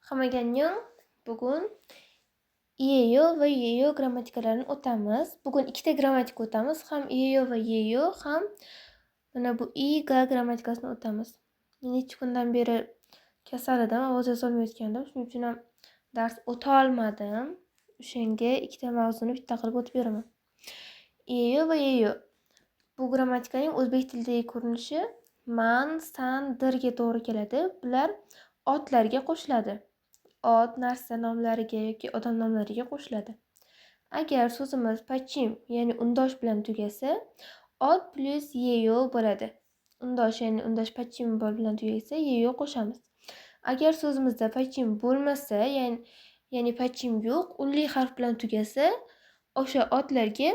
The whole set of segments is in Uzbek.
Hammaga annyeong. Bugun iyeyo va yeyo grammatikalarini o'tamiz. Bugun ikkita grammatika o'tamiz. Ham iyeyo va yeyo, ham mana bu ga grammatikasini o'tamiz. Necha kundan beri kasal edim, ovoz olmayotgandim. Shuning uchun ham dars o'ta olmadim. O'shanga ikkita mavzuni bitta qilib o'tib beraman. Iyeyo va yeyo. Bu grammatikaning o'zbek tilidagi ko'rinishi man, san, dirga to'g'ri keladi. Bular otlarga qo'shiladi. Ot, narsa nomlariga yoki odam nomlariga qo'shiladi. Agar so'zimiz pachim, ya'ni undosh bilan tugasa, ot plus yeyo bo'ladi. Undosh, ya'ni undosh pachim bilan tugasa, yeyo qo'shamiz. Agar so'zimizda pachim bo'lmasa, ya'ni pachim yo'q, unli harf bilan tugasa, o'sha otlarga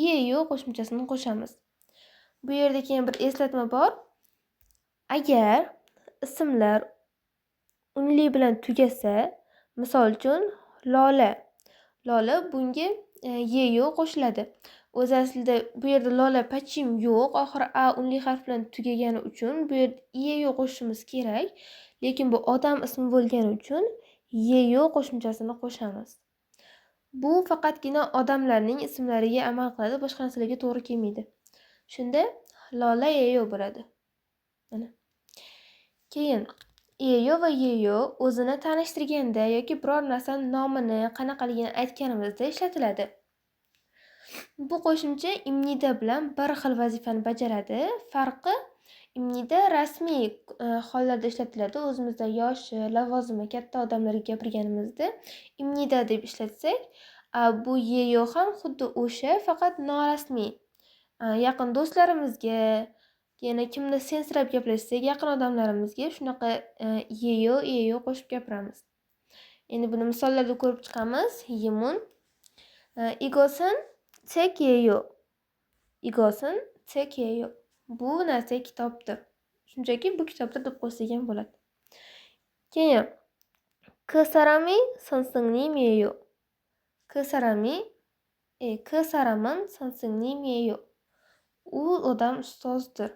iyeyo qo'shimchasini qo'shamiz. Bu yerda keyin bir eslatma bor. Agar ismlar unli bilan tugasa, misol uchun Lola bunga yeyo qo'shiladi. O'zi aslida bu yerda Lola pachim yo'q, oxiri a unli harf bilan tugagani uchun bu yerda yeyo qo'shishimiz kerak, lekin bu odam ismi bo'lgani uchun yeyo qo'shimchasini qo'shamiz. Bu faqatgina odamlarning ismlariga amal qiladi, boshqa narsalarga to'g'ri kelmaydi. Shunda Lola yeyo bo'ladi. Mana. Keyin iyeyo va yeyo o'zini tanishtirganda yoki biror narsani nomini, qanaqaligini aytganimizda ishlatiladi. Bu qo'shimcha imnida bilan bir xil vazifani bajaradi. Farqi imnida rasmiy hollarda ishlatiladi. O'zimizda yoshi, lavozimi katta odamlarga gapirganimizda imnida deb ishlatsak, bu yeyo ham xuddi o'sha, faqat norasmiy. Yaqin do'stlarimizga, yana kimni sensirab gaplashsak, yaqin odamlarimizga shunaqa yeyo qo'shib gapiramiz. Endi buni misollarda ko'rib chiqamiz. Yimun igosin tek yeyo. Igosin tek yeyo. Bu narsa kitobdir. Shunchaki bu kitobda deb qo'ysak ham bo'ladi. Keyin 그 사람이 선생님이에요. 그 사람은 선생님이에요. U odam ustozdir.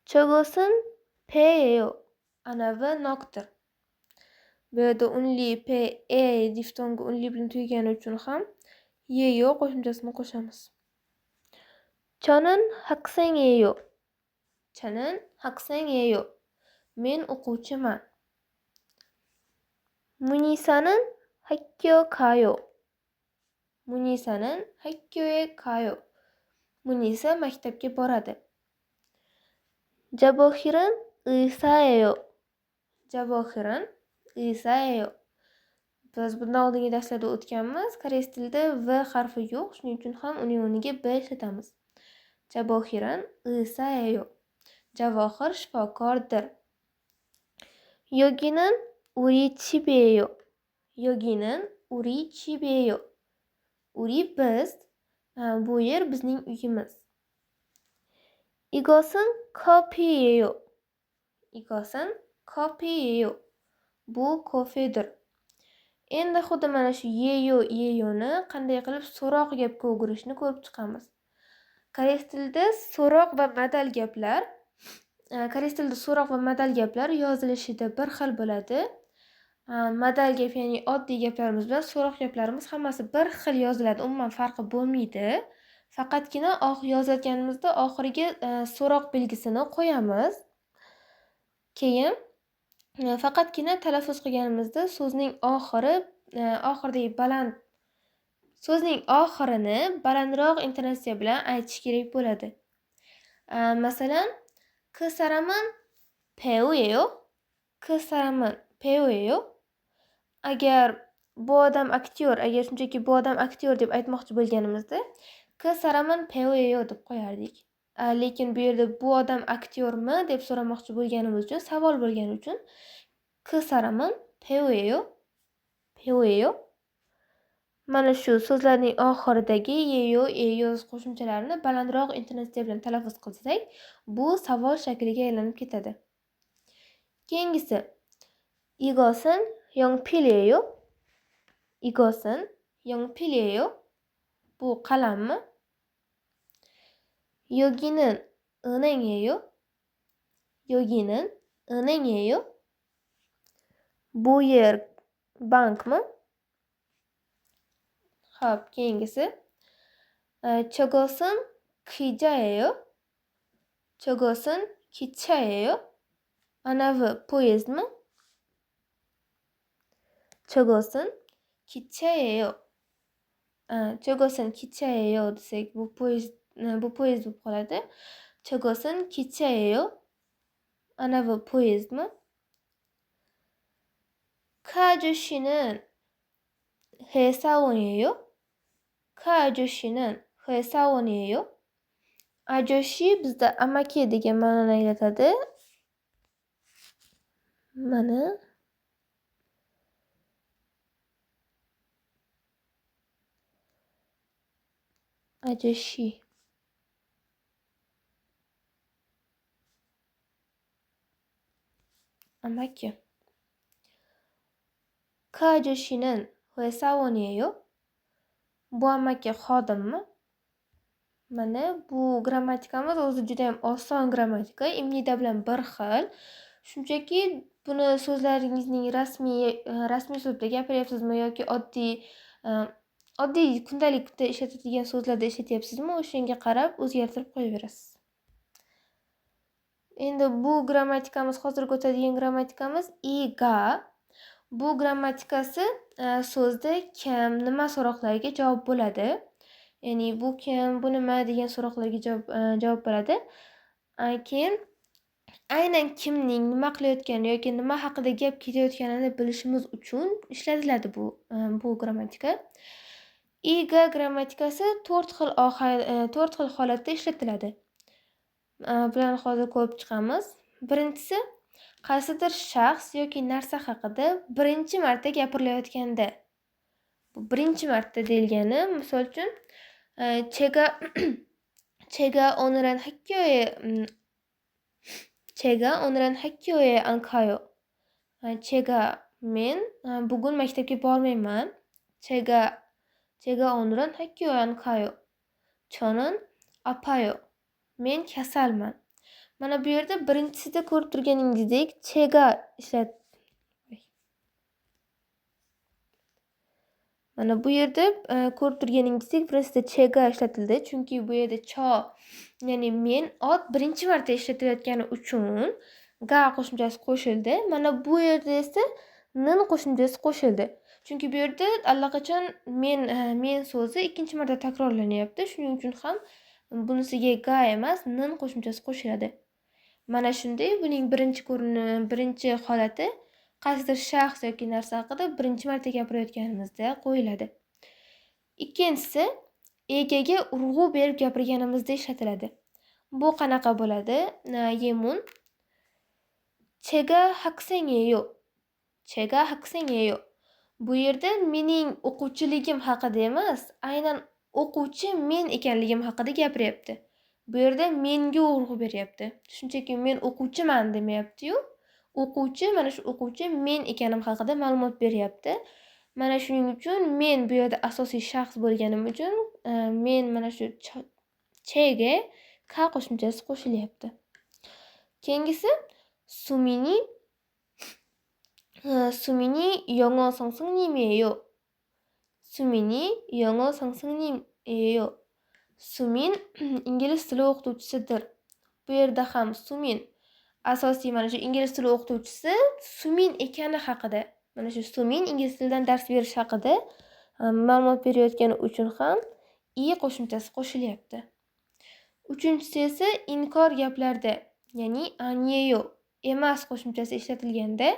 저것은 배예요. Anavi nokdir. Bu yerda unli p, diftonga unli bilan tugagani uchun ham yeyo qo'shimchasini qo'shamiz. 저는 학생이에요. Men o'quvchiman. Munisa는 학교 가요. Munisa는 학교에 가요. Munisa maktabga boradi. Javohir은 의사예요. Biz bundan oldingi darslarda o'tganmiz. Koreys tilida v harfi yo'q, shuning uchun ham uning o'rniga b ishlatamiz. Javohirın 의사예요. Javohir shifokordir. 여기는 우리 집이에요. Uri biz, bu yer bizning uyimiz. 이것은 커피예요. Bu kofedir. Endi xuddi mana shu yeyoni qanday qilib so'roq gapga o'girishni ko'rib chiqamiz. Koreys tilida so'roq va madal gaplar yozilishida bir xil bo'ladi. Madal gap, ya'ni oddiy gaplarimiz bilan so'roq gaplarimiz hammasi bir xil yoziladi. Umuman farqi bo'lmaydi. Faqatgina yozayotganimizda oxiriga so'roq belgisini qo'yamiz. Keyin faqatgina talaffuz qilganimizda so'zning oxirini balandroq intonatsiya bilan aytish kerak bo'ladi. Masalan, 그 사람은 배우예요. Agar shunchaki bu odam aktyor deb aytmoqchi bo'lganimizda 그 사람은 배우예요 deb qo'yardik. Lekin bu yerda bu odam aktyormi deb so'ramoqchi bo'lganimiz uchun, savol bo'lgani uchun 그 사람은 배우예요. Mana shu so'zlarning oxiridagi yeyo qo'shimchalarini balandroq intonatsiya bilan talaffuz qilsak, bu savol shakliga aylanib ketadi. Keyingisi 이것은 연필이에요. Bu qalammi? 여기는 은행이에요. 은행이에요. Bu yer bankmi? Xo'p, keyingisi. 저것은 기차예요. 저것은 기차예요. anavi poyezdmi? 저것은 기차예요. 저것은 기차예요 desak bu poyezd bo'lib qoladi. 저것은 기차예요. anavi poyezdmi? 그 아저씨는 회사원이에요. 그 아저씨는 회사원이에요. 아저씨 bizda amaki degan ma'noni anglatadi. Mana ajoshi. Amaki. 그 아저씨는 회사원이에요. Bu amaki xodimmi? Mana bu grammatikamiz o'zi juda ham oson grammatika. Imnida bilan bir xil. Shunchaki buni so'zlaringizning rasmiy uslubda gapiryapsizmi yoki oddiy kundalikda ishlatiladigan so'zlarda ishlatyapsizmi, o'shanga qarab o'zgartirib qo'yaverasiz. Endi bu grammatikamiz hozirgi o'tadigan grammatikamiz iga. Bu grammatikasi so'zda kim, nima so'roqlariga javob bo'ladi. Ya'ni bu kim, bu nima degan so'roqlarga javob bo'ladi. Keyin aynan kimning nima qilayotgani yoki nima haqida gap ketayotganini bilishimiz uchun ishlatiladi bu grammatika. Iga grammatikasi 4 xil holatda ishlatiladi. Bularni hozir ko'rib chiqamiz. Birinchisi, qaysidir shaxs yoki narsa haqida birinchi marta gapirilayotganda. Bu birinchi marta deyilgani, misol uchun, 제가 오늘은 학교에 안 가요. men bugun maktabga bormayman. 제가 오늘은 학교에 안 가요. 저는 아파요. Men kasalman. Mana bu yerda birinchisida ko'rib turganingizdek Mana bu yerda ko'rib turganingizdek birinchida chega ishlatildi. Chunki bu yerda ya'ni men birinchi marta ishlatilayotgani uchun ga qo'shimchasi qo'shildi. Mana bu yerda esa nin qo'shimchasi qo'shildi. Chunki bu yerda allaqachon men so'zi ikkinchi marta takrorlanyapti. Shuning uchun ham bunisiga ga emas, nin qo'shimchasi qo'shiladi. Mana shunday buning birinchi holati qaysidir shaxs yoki narsa haqida birinchi marta gapirayotganimizda qo'yiladi. Ikkinchisi, egaga urg'u berib gapirganimizda ishlatiladi. Bu qanaqa bo'ladi? Yemun 제가 학생이에요. Bu yerda mening o'quvchiligim haqida emas, aynan o'quvchi men ekanligim haqida gapiryapti. Bu yerda menga urg'u beryapti. Shunchaki men o'quvchiman demayapti-yu. Mana shu o'quvchi men ekanim haqida ma'lumot beryapti. Mana shuning uchun men bu yerda asosiy shaxs bo'lganim uchun men mana shu chega ka qo'shimchasi qo'shilyapti. Keyingisi 수민이 영어 선생님이에요. Sumin ingliz tili o'qituvchisidir. Bu yerda ham Sumin asosiy mana shu ingliz tili o'qituvchisi Sumin ekani haqida, mana shu Sumin ingliz tilidan dars berish haqida ma'lumot berayotgani uchun ham i qo'shimchasi qo'shilyapti. Uchinchisi esa inkor gaplarda, ya'ni aniyeyo emas qo'shimchasi ishlatilganda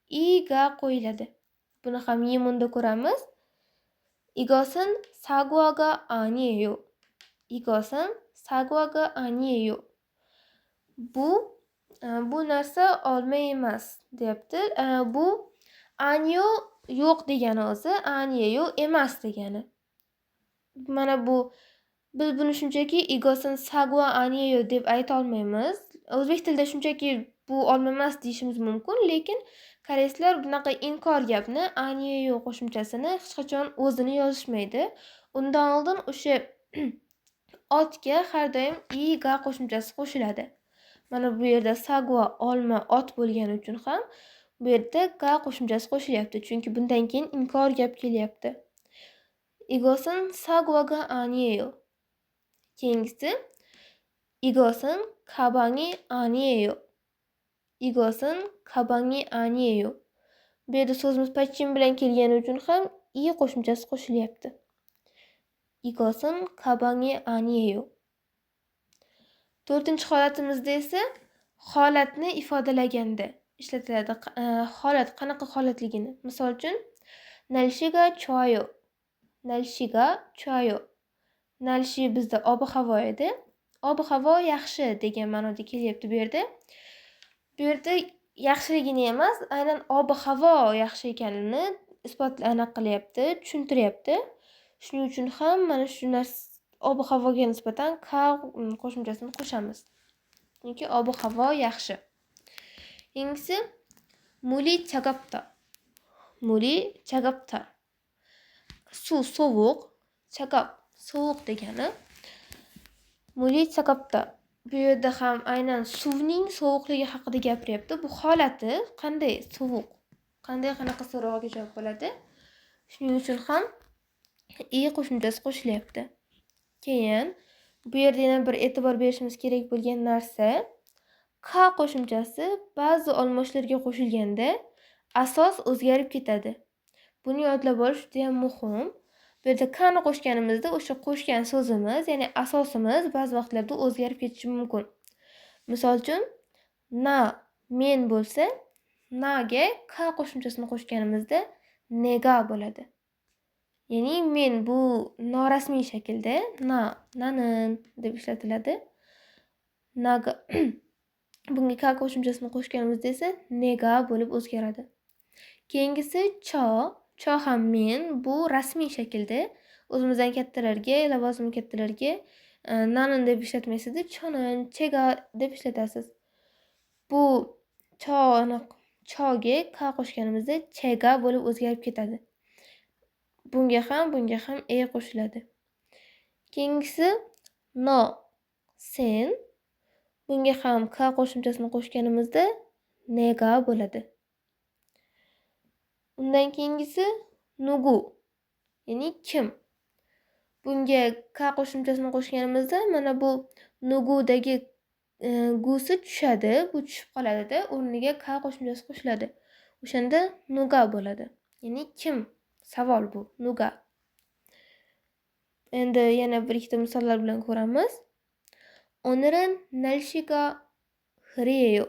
iga qo'yiladi. Buni ham yemunda ko'ramiz. 이것은 사과가 아니에요. Bu narsa olma emas deyapti. Bu aniyo yo'q degani o'zi, aniyeyo emas degani. Mana biz buni shunchaki igosin sagwa aniyeyo deb ayta olmaymiz. O'zbek tilida shunchaki bu olma emas deyishimiz mumkin, lekin koreyslar bunaqa inkor gapni aniyeyo qo'shimchasini hech qachon o'zini yozishmaydi. Undan oldin o'sha otga har doim iga qo'shimchasi qo'shiladi. Mana bu yerda sagva, olma, ot bo'lgani uchun ham bu yerda ga qo'shimchasi qo'shilyapti. Chunki bundan keyin inkor gap kelyapti. 이것은 사과가 아니에요. Keyingisi 이것은 가방이 아니에요. 이것은 가방이 아니에요. Bu yerda so'zimiz pachim bilan kelgani uchun ham i qo'shimchasi qo'shilyapti. 이것은 가방이 아니에요. To'rtinchi holatimizda esa holatni ifodalaganda ishlatiladi. Holat qanaqa holatligini. Misol uchun 날씨가 좋아요. 날씨가 좋아요. 날씨 bizda ob-havo edi. Ob-havo yaxshi degan ma'noda kelyapti bu yerda. Bu yerda yaxshiligini emas, aynan ob-havo yaxshi ekanini qilyapti, tushuntiryapti. Shuning uchun ham mana shu narsa ob-havoga nisbatan ka qo'shimchasini qo'shamiz. Chunki ob-havo yaxshi. Keyingisi 물이 차갑다. 물이 차갑다. Suv sovuq, chaqab sovuq degani. Muli chaqabda. Bu yerda ham aynan suvning sovuqligi haqida gapiryapti. Bu holati qanday sovuq, qanaqa so'rovga javob bo'ladi. Shuning uchun ham i qo'shimchasi qo'shilyapti. Keyin bu yerda yana bir e'tibor berishimiz kerak bo'lgan narsa, ka qo'shimchasi ba'zi olmoshlarga qo'shilganda asos o'zgarib ketadi. Buni yodlab olish juda ham muhim. Bu yerda kani qo'shganimizda o'sha qo'shgan so'zimiz, ya'ni asosimiz ba'zi vaqtlarda o'zgarib ketishi mumkin. Misol uchun na men bo'lsa, naga ka qo'shimchasini qo'shganimizda nega bo'ladi. Ya'ni men bu norasmiy shaklda nanin deb ishlatiladi. Naga bunga ka qo'shimchasini qo'shganimizda esa nega bo'lib o'zgaradi. Keyingisi cho ham men bu rasmiy shaklda o'zimizdan kattalarga, lavozim kattalarga nanin deb ishlatmaysizda, chonin, chega deb ishlatasiz. Bu choga ka qo'shganimizda chega bo'lib o'zgarib ketadi. Bunga ham e qo'shiladi. Keyingisi no, sen. Bunga ham ka qo'shimchasini qo'shganimizda nega bo'ladi. Undan keyingisi nugu, ya'ni kim. Bunga ka qo'shimchasini qo'shganimizda mana bu nugudagi gusi tushadi, bu tushib qoladi-da, o'rniga ka qo'shimchasi qo'shiladi. O'shanda nuga bo'ladi. Ya'ni kim? Savol bu, nuga. Endi yana bir ikkita misollar bilan ko'ramiz. 오늘은 날씨가 흐려요.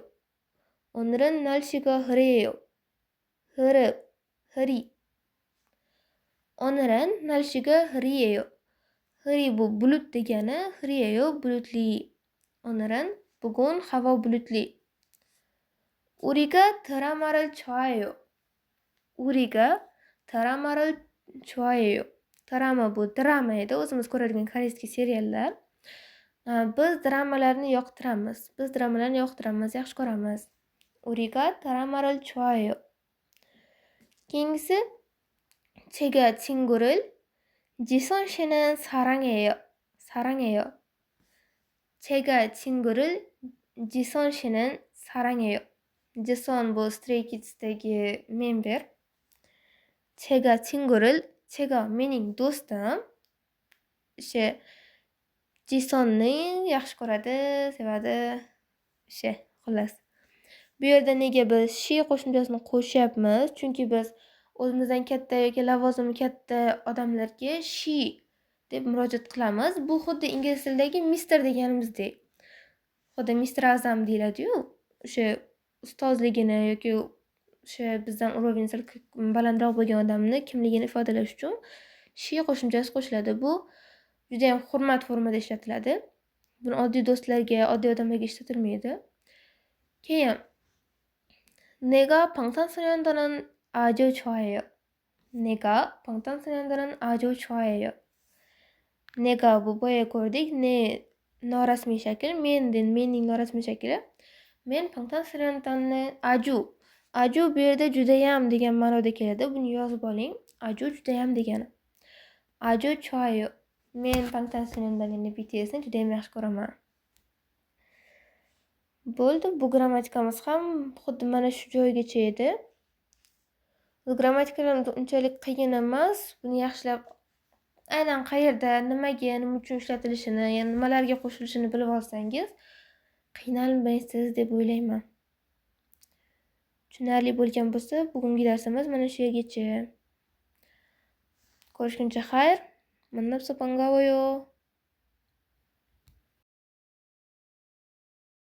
오늘은 날씨가 흐려요. 흐리. 오늘은 날씨가 흐려요. 흐리 bu bulut degani, 흐려요 bulutli. 오늘은 bugun havo bulutli. 우리가 드라마를 좋아해요. 우리가 드라마를 좋아해요. Drama bu drama edi, o'zimiz ko'radigan koreyskiy seriallar. Biz dramalarni yoqtiramiz. Yaxshi ko'ramiz. 우리가 드라마를 좋아해요. Keyingisi 제가 친구를 지선 씨는 사랑해요. 제가 친구를 지선 씨는 사랑해요. 지선 bu Stray Kids'dagi member. 제가 mening do'stim. Jisonni yaxshi ko'radi, sevadi. Xullas. Bu yerda nega biz she qo'shimchasini qo'shyapmiz? Chunki biz o'zimizdan katta yoki lavozimi katta odamlarga she deb murojaat qilamiz. Bu xuddi ingliz tilidagi mister deganimizdek. Xuddi Mr. Azam deyiladi-yu. O'sha ustozligini yoki o'sha bizdan уровень sal balandroq bo'lgan odamni kimligini ifodalash uchun she qo'shimchasi qo'shiladi. Bu juda ham hurmat formada ishlatiladi. Buni oddiy do'stlarga, oddiy odamlarga ishlatilmaydi. Keyin 내가 방탄소년단은 아주 좋아해요. 내가 방탄소년단은 아주 좋아해요. 내가 bu boya ko'rdik. Ne norasmiy shakl, mening norasmiy shakli. Men 방탄소년단ni aju bu yerda judayam degan ma'noda keladi. Buni yozib oling. Aju judayam degani. Aju 좋아해요. Men 방탄소년단ni BTSni judayam yaxshi ko'raman. Bo'ldi, bu grammatikamiz ham xuddi mana shu joygacha edi. Grammatikalar unchalik qiyin emas. Buni yaxshilab aynan qayerda, nimaga, nima uchun ishlatilishini, ya'ni nimalarga qo'shilishini bilib olsangiz, qiynalmaysiz deb o'ylayman. Tushunarli bo'lgan bo'lsa, bugungi darsimiz mana shu yergacha. Ko'rishguncha xayr. Minna hisobanga